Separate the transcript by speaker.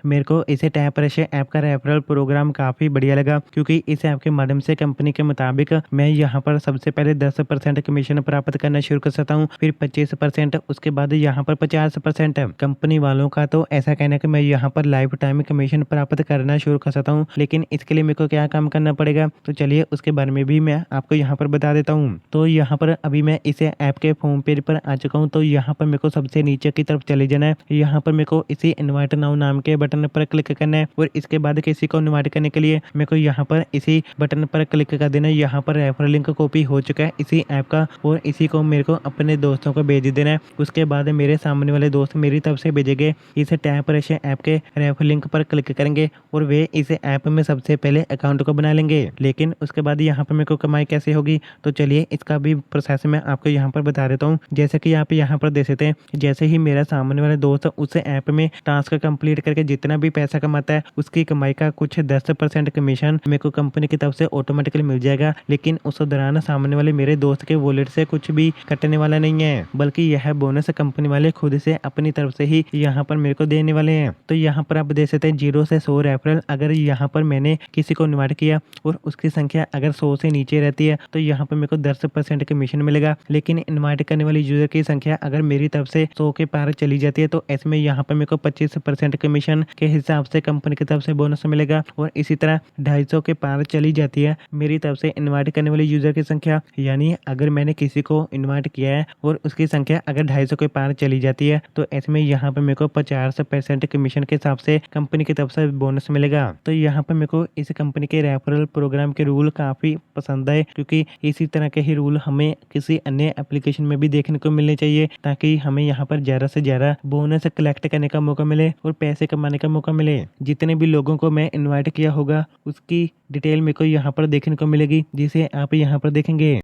Speaker 1: मेरे को इस टैपरश ऐप का रेफरल प्रोग्राम काफ़ी बढ़िया लगा, क्योंकि इस ऐप के माध्यम से कंपनी के मुताबिक मैं यहाँ पर सबसे पहले 10% कमीशन प्राप्त करना शुरू कर सकता हूँ, फिर 25%, उसके बाद यहाँ पर 50%। कंपनी वालों का तो ऐसा कहना है कि मैं यहाँ पर लाइफ टाइम कमीशन प्राप्त करना शुरू कर सकता हूँ, लेकिन इसके लिए मेरे को क्या काम करना पड़ेगा, तो चलिए उसके बारे में भी मैं आपको यहाँ पर बता देता हूँ। तो यहाँ पर अभी मैं इस ऐप के होम पेज पर आ चुका हूँ। तो यहाँ पर मेरे को सबसे नीचे की तरफ चले जाना है। यहाँ पर मेरे को इसी इन्वाइट नाउ नाम के बटन पर क्लिक करना है, और इसके बाद किसी को इन्वाइट करने के लिए मेरे को यहाँ पर इसी बटन पर क्लिक कर देना है। यहाँ पर रेफरल लिंक कॉपी हो चुका है इसी ऐप का, और इसी को मेरे को अपने दोस्तों को भेज देना है। उसके बाद मेरे सामने वाले दोस्त मेरी तरफ से भेजेंगे इस टैपरश ऐप के रेफरल लिंक पर क्लिक करेंगे, और वे इस ऐप में सबसे पहले अकाउंट को बना लेंगे। लेकिन उसके बाद यहाँ पर मेरे को कमाई कैसे होगी, तो चलिए इसका भी प्रोसेस मैं आपको यहाँ पर बता देता हूँ। जैसे कि आप यहाँ पर देख सकते हैं, जैसे ही मेरा सामने वाले दोस्त उस ऐप में टास्क कंप्लीट करके जितना भी पैसा कमाता है, उसकी कमाई का कुछ 10% कमीशन मेरे को कंपनी की तरफ से ऑटोमेटिकली मिल जाएगा। लेकिन उस दौरान सामने वाले मेरे दोस्त के वॉलेट से कुछ भी कटने वाला नहीं है, बल्कि यह बोनस कंपनी वाले खुद से अपनी तरफ से ही यहाँ पर मेरे को देने वाले हैं। तो यहाँ पर आप देख सकते हैं 0 से 100 रेफरल। अगर यहाँ पर मैंने किसी को इन्वाइट किया और उसकी संख्या अगर 100 से नीचे रहती है, तो यहाँ पर मेरे को 10% कमीशन मिलेगा। लेकिन इन्वाइट करने वाली यूजर की संख्या अगर मेरी तरफ से 100 के पार चली जाती है, तो ऐसे में यहाँ पर मेरे को 25% कमीशन के हिसाब से कंपनी की तरफ से बोनस मिलेगा। और इसी तरह 250 के पार चली जाती है मेरी तरफ से इन्वाइट करने वाली यूजर की संख्या, यानी अगर मैंने किसी को इन्वाइट किया है और उसकी संख्या अगर 250 के पार चली जाती है, तो ऐसे में यहाँ पर मेरे को 50% कमीशन के हिसाब से कंपनी की तरफ से बोनस मिलेगा। तो यहाँ पर मेरे को इस कंपनी के रेफरल प्रोग्राम के रूल काफी पसंद आए, क्योंकि इसी तरह के ही रूल हमें किसी अन्य एप्लीकेशन में भी देखने को मिलने चाहिए, ताकि हमें यहाँ पर ज्यादा से ज्यादा बोनस कलेक्ट करने का मौका मिले और पैसे कमाने का मौका मिले। जितने भी लोगों को मैं इन्वाइट किया होगा उसकी डिटेल मेरे को यहाँ पर देखने को मिलेगी, जिसे आप यहाँ पर देखेंगे।